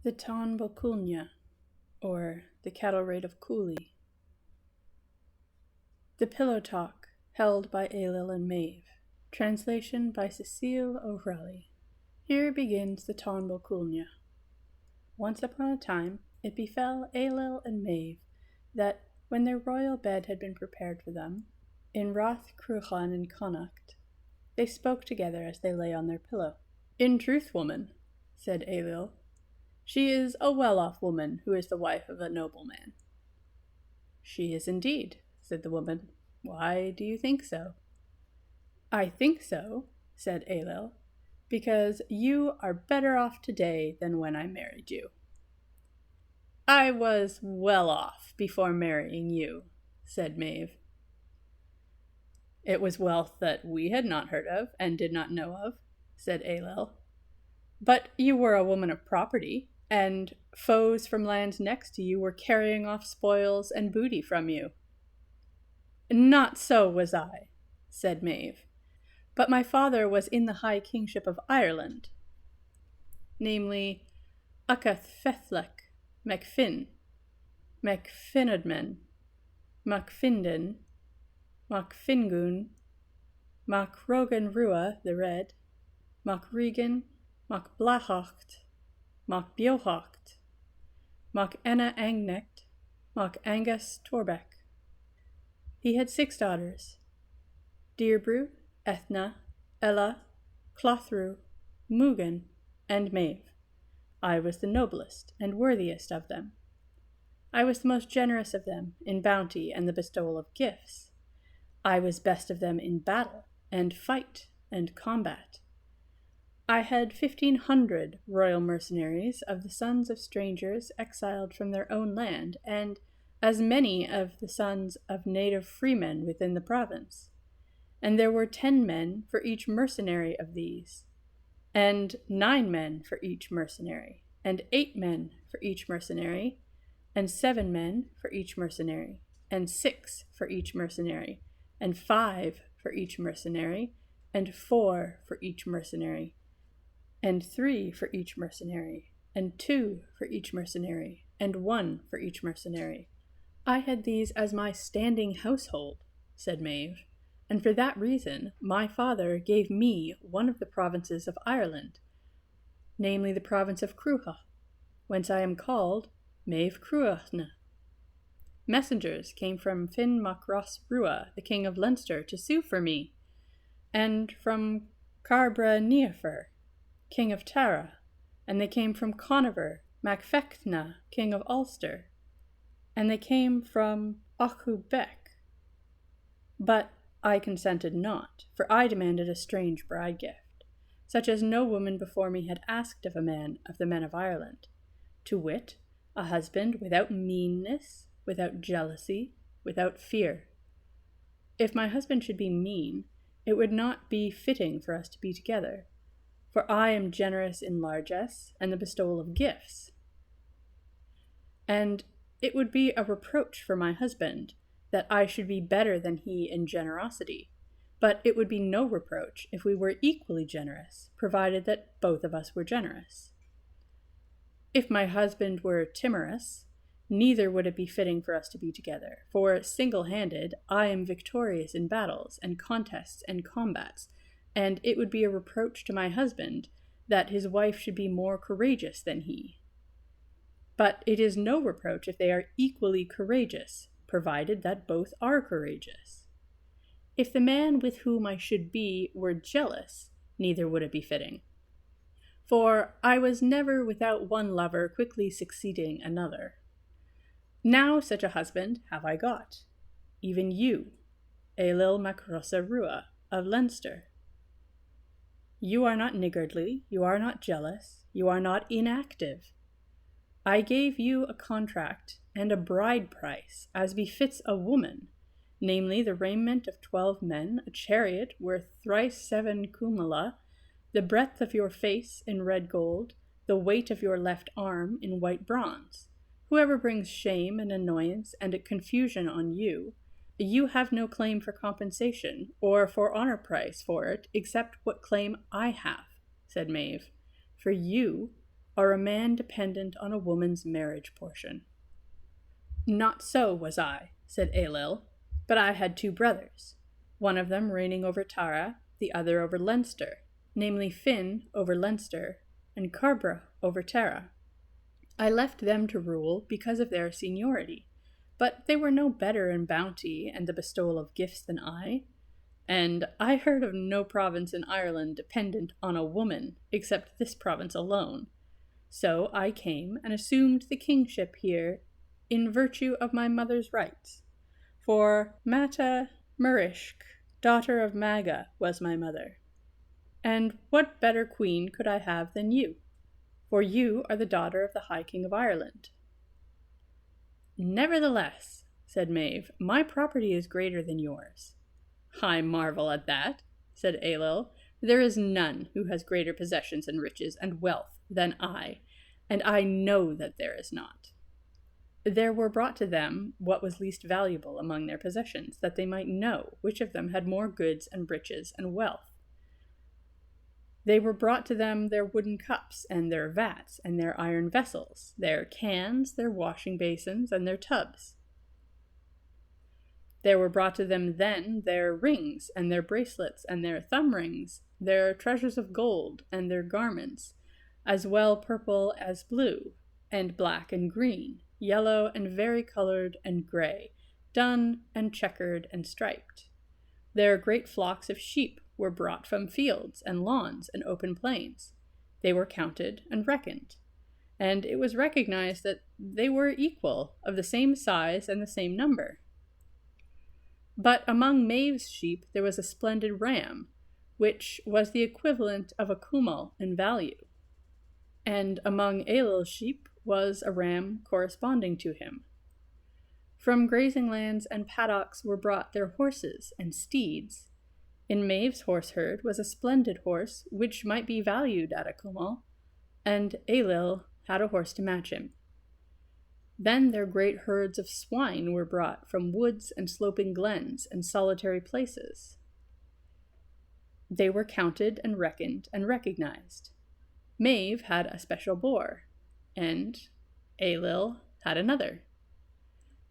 The Táin or the Cattle Raid of Cooley. The Pillow Talk, held by Ailill and Maeve. Translation by Cecile O'Reilly. Here begins the Táin Once upon a time, it befell Ailill and Maeve that, when their royal bed had been prepared for them, in Rath Cruachan in Connacht, they spoke together as they lay on their pillow. "In truth, woman," said Ailill, "she is a well-off woman who is the wife of a nobleman." "She is indeed," said the woman. "Why do you think so?" "I think so," said Ailill, "because you are better off today than when I married you." "I was well off before marrying you," said Maeve. "It was wealth that we had not heard of and did not know of," said Ailill. "But you were a woman of property, and foes from lands next to you were carrying off spoils and booty from you." "Not so was I," said Maeve, "but my father was in the high kingship of Ireland, namely Uccath Fethlec, Macfin, Macfinadmen, Macfindin, Macfingun, Macrogan Rua the Red, Macregan, Macblahocht, Macbiohocht, Macenna Angnecht, Macangus Torbeck. He had 6 daughters, Deirbru, Ethna, Ella, Clothru, Mugan, and Maeve. I was the noblest and worthiest of them. I was the most generous of them in bounty and the bestowal of gifts. I was best of them in battle and fight and combat. I had 1,500 royal mercenaries of the sons of strangers exiled from their own land, and as many of the sons of native freemen within the province. And there were 10 men for each mercenary of these, and 9 men for each mercenary, and 8 men for each mercenary, and 7 men for each mercenary, and 6 for each mercenary, and 5 for each mercenary, and 4 for each mercenary, and 3 for each mercenary, and 2 for each mercenary, and 1 for each mercenary. I had these as my standing household," said Maeve, "and for that reason my father gave me one of the provinces of Ireland, namely the province of Crucha, whence I am called Maeve Cruachna. Messengers came from Fin Mac Ross Rua, the king of Leinster, to sue for me, and from Carbra Neafer, king of Tara, and they came from Conover Macfecna, king of Ulster, and they came from Auchubec. But I consented not, for I demanded a strange bride gift, such as no woman before me had asked of a man of the men of Ireland, to wit, a husband without meanness, without jealousy, without fear. If my husband should be mean, it would not be fitting for us to be together, for I am generous in largesse and the bestowal of gifts. And it would be a reproach for my husband that I should be better than he in generosity, but it would be no reproach if we were equally generous, provided that both of us were generous. If my husband were timorous, neither would it be fitting for us to be together, for single-handed I am victorious in battles and contests and combats, and it would be a reproach to my husband that his wife should be more courageous than he. But it is no reproach if they are equally courageous, provided that both are courageous. If the man with whom I should be were jealous, neither would it be fitting. For I was never without one lover quickly succeeding another. Now such a husband have I got, even you, Ailill Mac Rossa Rua of Leinster. You are not niggardly, you are not jealous, you are not inactive. I gave you a contract and a bride price, as befits a woman, namely the raiment of 12 men, a chariot worth thrice 7 cumula, the breadth of your face in red gold, the weight of your left arm in white bronze. Whoever brings shame and annoyance and a confusion on you, you have no claim for compensation or for honor price for it, except what claim I have," said Maeve. "For you or a man dependent on a woman's marriage portion. Not so was I, said Ailill, but I had 2 brothers, one of them reigning over Tara, the other over Leinster, namely Finn over Leinster, and Carbra over Tara. I left them to rule because of their seniority, but they were no better in bounty and the bestowal of gifts than I, and I heard of no province in Ireland dependent on a woman except this province alone. So I came and assumed the kingship here in virtue of my mother's rights. For Mata Murishk, daughter of Maga, was my mother. And what better queen could I have than you? For you are the daughter of the High King of Ireland. Nevertheless, said Maeve, my property is greater than yours. I marvel at that, said Ailill. There is none who has greater possessions and riches and wealth than I, and I know that there is not. There were brought to them what was least valuable among their possessions, that they might know which of them had more goods and riches and wealth. They were brought to them their wooden cups, and their vats, and their iron vessels, their cans, their washing basins, and their tubs. There were brought to them then their rings, and their bracelets, and their thumb rings, their treasures of gold, and their garments, as well purple as blue, and black and green, yellow and vari-colored and gray, dun and checkered and striped. Their great flocks of sheep were brought from fields and lawns and open plains. They were counted and reckoned, and it was recognized that they were equal, of the same size and the same number. But among Maeve's sheep there was a splendid ram, which was the equivalent of a cummal in value, and among Ailill's sheep was a ram corresponding to him. From grazing lands and paddocks were brought their horses and steeds. In Maeve's horse herd was a splendid horse which might be valued at a cummal, and Ailill had a horse to match him. Then their great herds of swine were brought from woods and sloping glens and solitary places. They were counted and reckoned and recognized. Maeve had a special boar, and Ailill had another.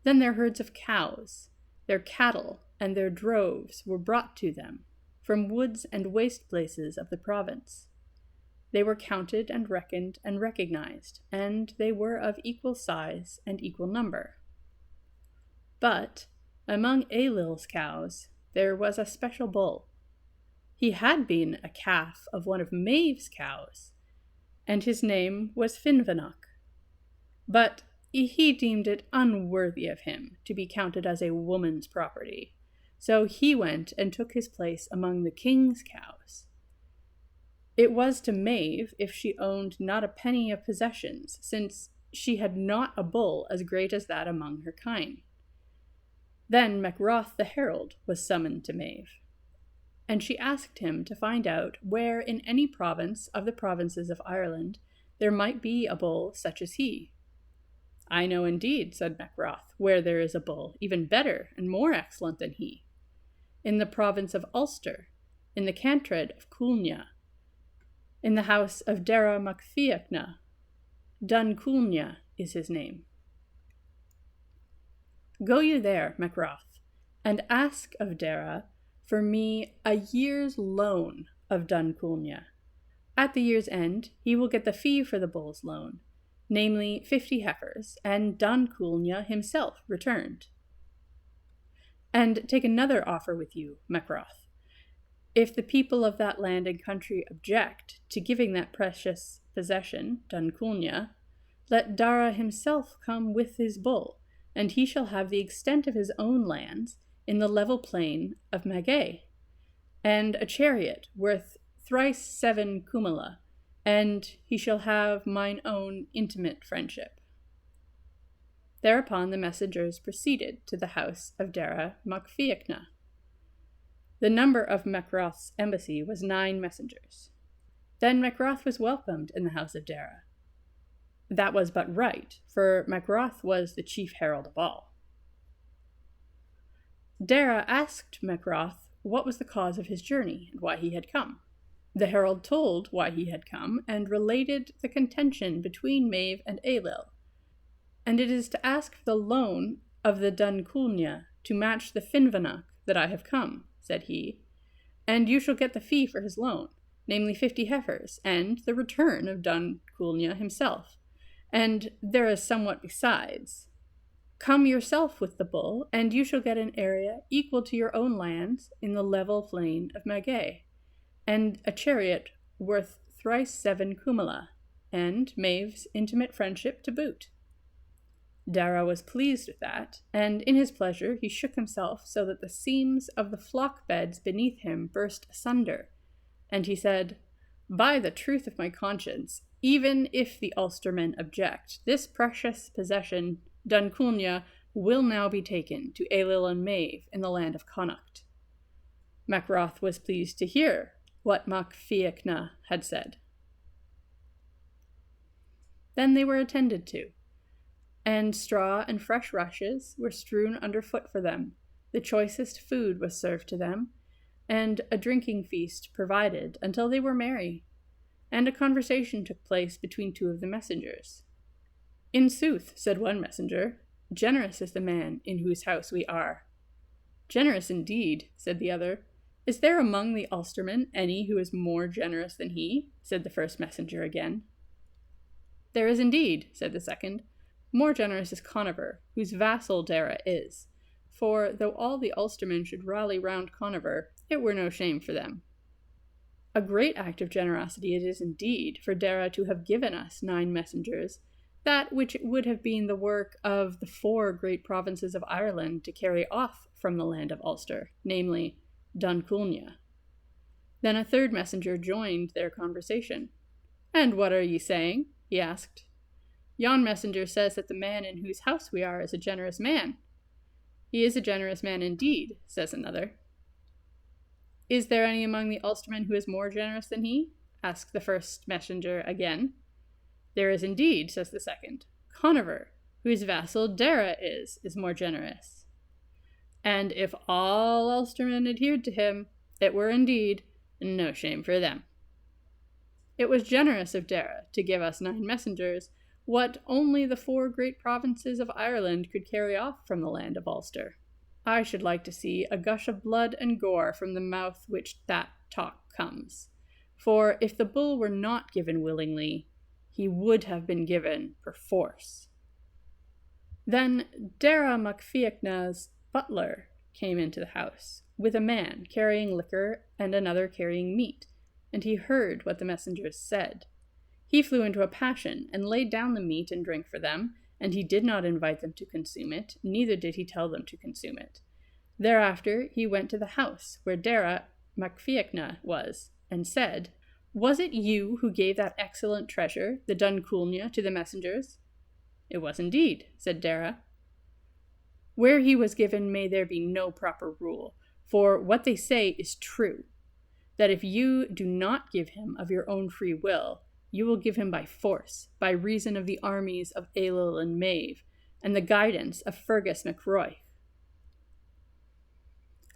Then their herds of cows, their cattle, and their droves were brought to them from woods and waste places of the province. They were counted and reckoned and recognized, and they were of equal size and equal number. But among Ailill's cows there was a special bull. He had been a calf of one of Maeve's cows, and his name was Finnvanach. But he deemed it unworthy of him to be counted as a woman's property, so he went and took his place among the king's cows. It was to Maeve if she owned not a penny of possessions, since she had not a bull as great as that among her kine. Then Macroth the herald was summoned to Maeve, and she asked him to find out where in any province of the provinces of Ireland there might be a bull such as he. I know indeed, said Macroth, where there is a bull, even better and more excellent than he. In the province of Ulster, in the cantred of Coolnia, in the house of Dara Macfiachna. Dun Coolnia is his name. Go you there, Macroth, and ask of Dara for me a year's loan of Dun Coolnia. At the year's end, he will get the fee for the bull's loan, namely 50 heifers, and Dun Coolnia himself returned. And take another offer with you, Macroth. If the people of that land and country object to giving that precious possession, Dun Coolnia, let Dara himself come with his bull, and he shall have the extent of his own lands in the level plain of Magay, and a chariot worth thrice 7 cumala, and he shall have mine own intimate friendship. Thereupon the messengers proceeded to the house of Dara Macfiachna. The number of Macroth's embassy was 9 messengers. Then Macroth was welcomed in the house of Dara. That was but right, for Macroth was the chief herald of all. Dara asked Macroth what was the cause of his journey and why he had come. The herald told why he had come, and related the contention between Maeve and Ailill. And it is to ask for the loan of the Dun Culnia to match the Finvanach that I have come, said he, and you shall get the fee for his loan, namely 50 heifers, and the return of Dun Culnia himself, and there is somewhat besides. Come yourself with the bull, and you shall get an area equal to your own lands in the level plain of Magay, and a chariot worth thrice 7 kumala, and Maeve's intimate friendship to boot. Dara was pleased with that, and in his pleasure he shook himself so that the seams of the flock beds beneath him burst asunder, and he said, By the truth of my conscience, even if the Ulstermen object, this precious possession, Dun Culnia, will now be taken to Ailill and Maeve in the land of Connacht. Macroth was pleased to hear what Mac Fiachna had said. Then they were attended to, and straw and fresh rushes were strewn underfoot for them. The choicest food was served to them, and a drinking feast provided until they were merry, and a conversation took place between 2 of the messengers. In sooth, said one messenger, generous is the man in whose house we are. Generous indeed, said the other. Is there among the Ulstermen any who is more generous than he? Said the first messenger again. There is indeed, said the second. More generous is Conover, whose vassal Dara is. For though all the Ulstermen should rally round Conover, it were no shame for them. A great act of generosity it is indeed for Dara to have given us 9 messengers, that which would have been the work of the 4 great provinces of Ireland to carry off from the land of Ulster, namely Dun Culnia. Then a third messenger joined their conversation. And what are ye saying? He asked. Yon messenger says that the man in whose house we are is a generous man. He is a generous man indeed, says another. Is there any among the Ulstermen who is more generous than he? Asked the first messenger again. There is indeed, says the second. Conover, whose vassal Dara is more generous. And if all Ulstermen adhered to him, it were indeed no shame for them. It was generous of Dara to give us 9 messengers, what only the 4 great provinces of Ireland could carry off from the land of Ulster. I should like to see a gush of blood and gore from the mouth which that talk comes. For if the bull were not given willingly, he would have been given perforce. Then Dara Mac Fiachna's butler came into the house, with a man carrying liquor and another carrying meat, and he heard what the messengers said. He flew into a passion, and laid down the meat and drink for them, and he did not invite them to consume it, neither did he tell them to consume it. Thereafter he went to the house where Dara Mac Fiachna was, and said, Was it you who gave that excellent treasure, the Dun Culnia, to the messengers? It was indeed, said Dara. Where he was given may there be no proper rule, for what they say is true, that if you do not give him of your own free will, you will give him by force, by reason of the armies of Ailill and Maeve, and the guidance of Fergus MacRoy.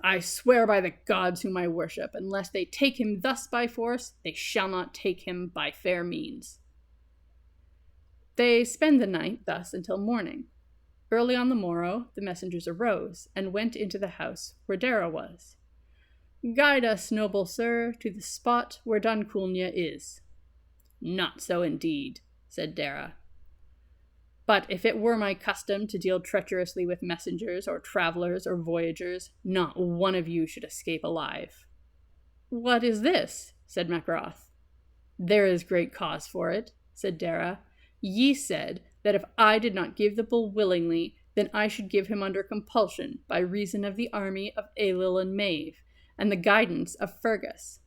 I swear by the gods whom I worship, unless they take him thus by force, they shall not take him by fair means. They spend the night thus until morning. Early on the morrow, the messengers arose, and went into the house where Dara was. Guide us, noble sir, to the spot where Dun Culnia is. Not so indeed, said Dara. But if it were my custom to deal treacherously with messengers or travellers or voyagers, not one of you should escape alive. What is this? Said Macroth. There is great cause for it, said Dara. Ye said that if I did not give the bull willingly, then I should give him under compulsion by reason of the army of Ailill and Maeve, and the guidance of Fergus.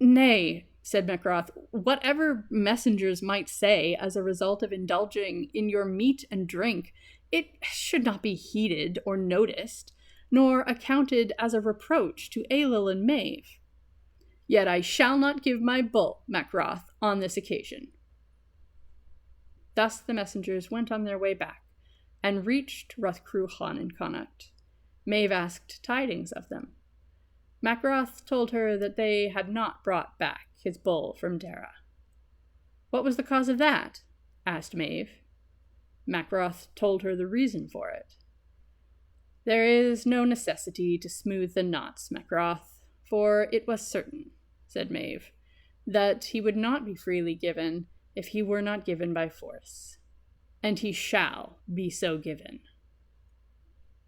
Nay, said Macroth, whatever messengers might say as a result of indulging in your meat and drink, it should not be heeded or noticed, nor accounted as a reproach to Ailill and Maeve. Yet I shall not give my bull, Macroth, on this occasion. Thus the messengers went on their way back, and reached Rathcruachan in Connacht. Maeve asked tidings of them. Macroth told her that they had not brought back his bull from Dara. "What was the cause of that?" asked Maeve. Macroth told her the reason for it. "There is no necessity to smooth the knots, Macroth, for it was certain," said Maeve, "that he would not be freely given if he were not given by force. And he shall be so given."